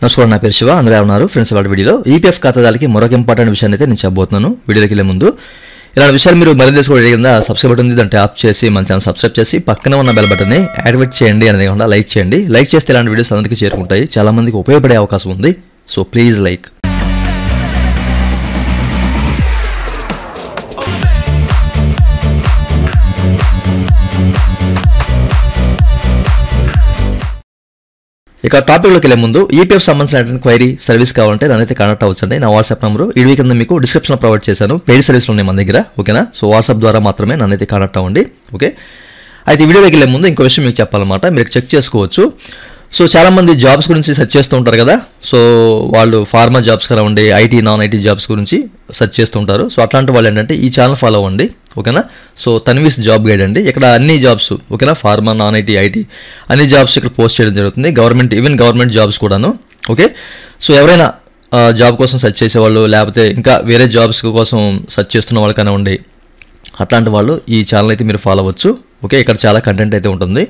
నమస్కారం, నా పేరు శివ. అందరూ ఉన్నారు ఫ్రెండ్స్. వాళ్ళ వీడియోలో ఈపీఎఫ్ ఖాతాదారులకి మరొక ఇంపార్టెంట్ విషయాన్ని అయితే నేను చెప్పబోతున్నాను. వీడియోకి వెళ్ళే ముందు ఇలాంటి విషయాలు మీరు మరింత తెలుసుకోవడం కింద సబ్స్క్రైబ్ బటన్ ఉంది, దాన్ని ట్యాప్ చేసి మన ఛానల్ సబ్స్క్రైబ్ చేసి పక్కన ఉన్న బెల్ బటన్ని యాక్టివేట్ చేయండి. అనేది కాకుండా లైక్ చేయండి. లైక్ చేస్తే ఇలాంటి వీడియోస్ అందరికీ చేరుకుంటాయి, చాలా మందికి ఉపయోగపడే అవకాశం ఉంది. So please like. ఇక టాపిక్లోకి వెళ్ళే ముందు ఈపీఎఫ్ సంబంధించిన క్వైరీ సర్వీస్ కావాలంటే దాని అయితే కాంటాక్ట్ అవ్వచ్చండి. నా వాట్సాప్ నెంబర్ ఈ వీక్ కింద మీకు డిస్క్రిప్షన్లో ప్రొవైడ్ చేశాను. పెయిడ్ సర్వీస్లు ఉన్నాయి మన దగ్గర, ఓకేనా. సో వాట్సాప్ ద్వారా మాత్రమే నన్ను అయితే కాంటాక్ట్ అవ్వండి, ఓకే. అయితే వీడియోలోకి వెళ్ళే ముందు ఇంకో విషయం మీకు చెప్పాలన్నమాట, మీరు చెక్ చేసుకోవచ్చు. సో చాలామంది జాబ్స్ గురించి సెర్చ్ చేస్తూ ఉంటారు కదా. సో వాళ్ళు ఫార్మా జాబ్స్ కానివ్వండి, ఐటీ నాన్ ఐటీ జాబ్స్ గురించి సెర్చ్ చేస్తూ ఉంటారు. సో అట్లాంటి వాళ్ళు ఏంటంటే ఈ ఛానల్ ఫాలో అవ్వండి, ఓకేనా. సో తన్వీస్ జాబ్ గైడ్ అండి. ఇక్కడ అన్ని జాబ్స్, ఓకేనా, ఫార్మా నాన్ ఐటీ ఐటీ అన్ని జాబ్స్ ఇక్కడ పోస్ట్ చేయడం జరుగుతుంది. ఈవెన్ గవర్నమెంట్ జాబ్స్ కూడాను, ఓకే. సో ఎవరైనా జాబ్ కోసం సెర్చ్ చేసేవాళ్ళు, లేకపోతే ఇంకా వేరే జాబ్స్ కోసం సెర్చ్ చేస్తున్న వాళ్ళు కానివ్వండి, అట్లాంటి వాళ్ళు ఈ ఛానల్ అయితే మీరు ఫాలో అవ్వచ్చు, ఓకే. ఇక్కడ చాలా కంటెంట్ అయితే ఉంటుంది.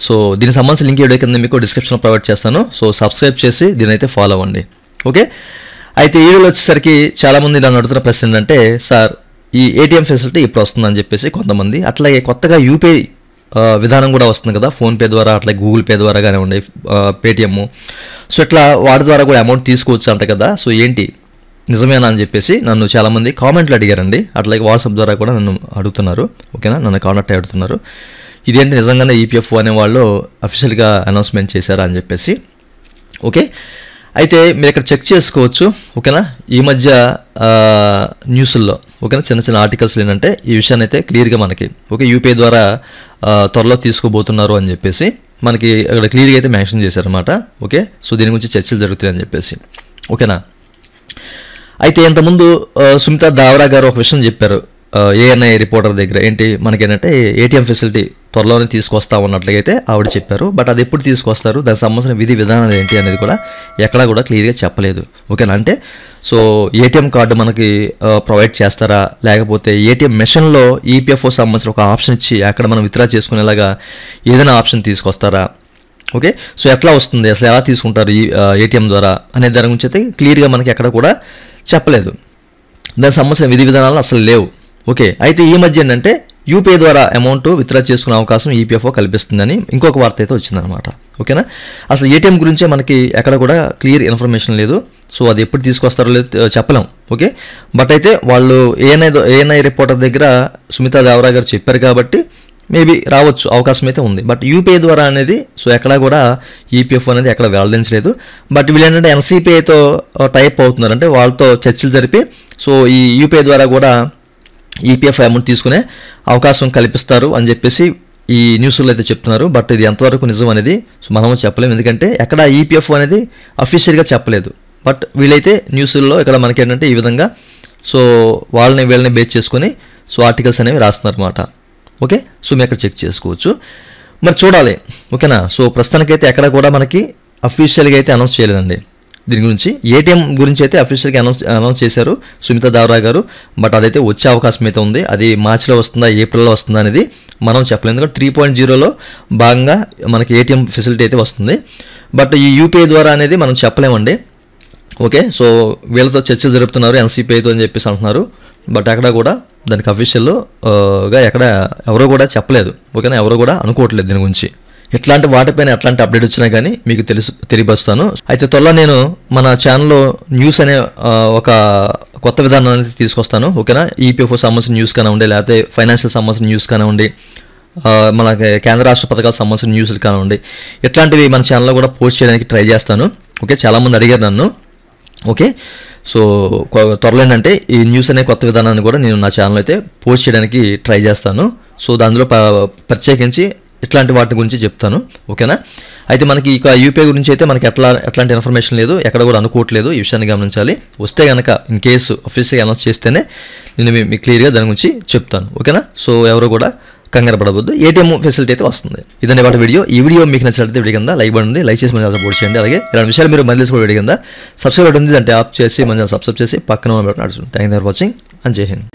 సో దీనికి సంబంధించిన లింక్ వీడియో కింద మీకు డిస్క్రిప్షన్లో ప్రొవైడ్ చేస్తాను. సో సబ్స్క్రైబ్ చేసి దీని అయితే ఫాలో అవ్వండి, ఓకే. అయితే ఈ వీడియోలో వచ్చేసరికి చాలామంది నన్ను అడుగుతున్న ప్రశ్న ఏంటంటే, సార్ ఈ ఏటీఎం ఫెసిలిటీ ఇప్పుడు వస్తుందని చెప్పేసి కొంతమంది, అట్లాగే కొత్తగా యూపీఐ విధానం కూడా వస్తుంది కదా, ఫోన్పే ద్వారా, అట్లాగే గూగుల్ పే ద్వారా కానివ్వండి, పేటిఎమ్. సో ఇట్లా వాటి ద్వారా కూడా అమౌంట్ తీసుకోవచ్చు అంట కదా. సో ఏంటి నిజమేనా అని చెప్పేసి నన్ను చాలామంది కామెంట్లు అడిగారండి. అట్లాగే వాట్సాప్ ద్వారా కూడా నన్ను అడుగుతున్నారు, ఓకేనా, నన్ను కాంటాక్ట్ అడుగుతున్నారు. ఇదేంటి నిజంగానే ఈపీఎఫ్ అనే వాళ్ళు అఫీషియల్గా అనౌన్స్మెంట్ చేశారా అని చెప్పేసి, ఓకే. అయితే మీరు ఇక్కడ చెక్ చేసుకోవచ్చు, ఓకేనా. ఈ మధ్య న్యూస్ల్లో, ఓకేనా, చిన్న చిన్న ఆర్టికల్స్లో ఏంటంటే ఈ విషయాన్ని అయితే క్లియర్గా మనకి, ఓకే, యూపీఐ ద్వారా త్వరలో తీసుకోబోతున్నారు అని చెప్పేసి మనకి అక్కడ క్లియర్గా అయితే మెన్షన్ చేశారన్నమాట, ఓకే. సో దీని గురించి చర్చలు జరుగుతాయి అని చెప్పేసి, ఓకేనా. అయితే ఇంతకుముందు సుమితా దావరా గారు ఒక విషయం చెప్పారు ఏఎన్ఐ రిపోర్టర్ దగ్గర. ఏంటి మనకేంటంటే ఏటీఎం ఫెసిలిటీ త్వరలోనే తీసుకొస్తా ఉన్నట్లయితే ఆవిడ చెప్పారు. బట్ అది ఎప్పుడు తీసుకొస్తారు, దానికి సంబంధించిన విధి విధానాలు ఏంటి అనేది కూడా ఎక్కడా కూడా క్లియర్గా చెప్పలేదు, ఓకేనా. అంటే సో ఏటీఎం కార్డు మనకి ప్రొవైడ్ చేస్తారా, లేకపోతే ఏటీఎం మెషిన్లో ఈపీఎఫ్ఓ సంబంధించిన ఒక ఆప్షన్ ఇచ్చి అక్కడ మనం విత్డ్రా చేసుకునేలాగా ఏదైనా ఆప్షన్ తీసుకొస్తారా, ఓకే. సో ఎట్లా వస్తుంది, అసలు ఎలా తీసుకుంటారు ఈ ఏటీఎం ద్వారా అనే దాని గురించి అయితే క్లియర్గా మనకి ఎక్కడ కూడా చెప్పలేదు. దానికి సంబంధించిన విధి విధానాలు అసలు లేవు, ఓకే. అయితే ఈ మధ్య ఏంటంటే యూపీఐ ద్వారా అమౌంట్ విత్డ్రా చేసుకునే అవకాశం ఈపీఎఫ్ఓ కల్పిస్తుందని ఇంకొక వార్త అయితే వచ్చిందనమాట, ఓకేనా. అసలు ఏటీఎం గురించే మనకి ఎక్కడ కూడా క్లియర్ ఇన్ఫర్మేషన్ లేదు. సో అది ఎప్పుడు తీసుకొస్తారో లేదు చెప్పలేం, ఓకే. బట్ అయితే వాళ్ళు ఏఎన్ఐ రిపోర్టర్ దగ్గర సుమితా దేవరా గారు చెప్పారు కాబట్టి మేబీ రావచ్చు, అవకాశం అయితే ఉంది. బట్ యూపీఐ ద్వారా అనేది సో ఎక్కడా కూడా ఈపీఎఫ్ అనేది ఎక్కడ వెల్లడించలేదు. బట్ వీళ్ళు ఏంటంటే ఎన్సీపీఐతో టైప్ అవుతున్నారు, అంటే వాళ్ళతో చర్చలు జరిపి సో ఈ యూపీఐ ద్వారా కూడా ఈపీఎఫ్ అమౌంట్ తీసుకునే అవకాశం కల్పిస్తారు అని చెప్పేసి ఈ న్యూస్లో అయితే చెప్తున్నారు. బట్ ఇది ఎంతవరకు నిజం అనేది సో మనము చెప్పలేము, ఎందుకంటే ఎక్కడ ఈపీఎఫ్ అనేది అఫీషియల్గా చెప్పలేదు. బట్ వీళ్ళైతే న్యూస్లో ఇక్కడ మనకి ఏంటంటే ఈ విధంగా సో వీళ్ళని బేస్ చేసుకొని సో ఆర్టికల్స్ అనేవి రాస్తున్నారు అన్నమాట, ఓకే. సో మీరు అక్కడ చెక్ చేసుకోవచ్చు, మరి చూడాలి, ఓకేనా. సో ప్రస్తుతానికైతే ఎక్కడ కూడా మనకి అఫీషియల్గా అయితే అనౌన్స్ చేయలేదండి దీని గురించి. ఏటీఎం గురించి అయితే అఫీషియల్గా అనౌన్స్ చేశారు సుమితా దావరా గారు. బట్ అదైతే వచ్చే అవకాశం అయితే ఉంది. అది మార్చిలో వస్తుందా, ఏప్రిల్లో వస్తుందా అనేది మనం చెప్పలేము, ఎందుకంటే 3.0లో భాగంగా మనకి ఏటీఎం ఫెసిలిటీ అయితే వస్తుంది. బట్ ఈ యూపీఐ ద్వారా అనేది మనం చెప్పలేమండి, ఓకే. సో వీళ్ళతో చర్చలు జరుపుతున్నారు ఎన్సీపీఐతో అని చెప్పేసి అంటున్నారు. బట్ అక్కడ కూడా దానికి అఫీషియల్గా ఎక్కడ ఎవరో కూడా చెప్పలేదు, ఓకేనా. ఎవరో కూడా అనుకోవట్లేదు దీని గురించి. ఇట్లాంటి వాటిపైన ఎట్లాంటి అప్డేట్ వచ్చినా కానీ మీకు తెలియపరుస్తాను. అయితే త్వరలో నేను మన ఛానల్లో న్యూస్ అనే ఒక కొత్త విధానాన్ని తీసుకొస్తాను, ఓకేనా. ఈపీఎఫ్ఓ సంబంధించిన న్యూస్ కానివ్వండి, లేకపోతే ఫైనాన్షియల్ సంబంధించిన న్యూస్ కానివ్వండి, మన కేంద్ర రాష్ట్ర పథకాలకు సంబంధించిన న్యూస్లు కానివ్వండి, ఇట్లాంటివి మన ఛానల్లో కూడా పోస్ట్ చేయడానికి ట్రై చేస్తాను, ఓకే. చాలామంది అడిగారు నన్ను, ఓకే. సో త్వరలో ఏంటంటే ఈ న్యూస్ అనే కొత్త విధానాన్ని కూడా నేను నా ఛానల్ అయితే పోస్ట్ చేయడానికి ట్రై చేస్తాను. సో దానిలో ప్రత్యేకించి ఇట్లాంటి వాటి గురించి చెప్తాను, ఓకేనా. అయితే మనకి ఇక యూపీఐ గురించి అయితే మనకి ఎట్లాంటి ఇన్ఫర్మేషన్ లేదు, ఎక్కడ కూడా అనుకోవట్లేదు. ఈ విషయాన్ని గమనించాలి. వస్తే కనుక ఇన్ కేసు ఆఫీస్గా అనౌన్స్ చేస్తేనే నేను మీకు క్లియర్గా దాని గురించి చెప్తాను, ఓకేనా. సో ఎవరు కూడా కంగారు పడవద్దు, ఏటీఎం ఫెసిలిటీ అయితే వస్తుంది. ఇదండి వాటి వీడియో. ఈ వీడియో మీకు నచ్చినట్లయితే వీడియో కింద లైక్ బటన్ ఉంది, లైక్ చేసి మన సపోర్ట్ చేయండి. అలాగే ఇలాంటి విషయాలు మీరు మళ్ళీ తెలుసుకోవడం వీడియో కింద సబ్స్క్రైబ్ బటన్ ఉంది, దాన్ని ట్యాప్ చేసి మన సబ్స్క్రైబ్ చేసి పక్కన ఉన్న బటన్ అడుగుతుంది. Thank you for watching and జై హింద్.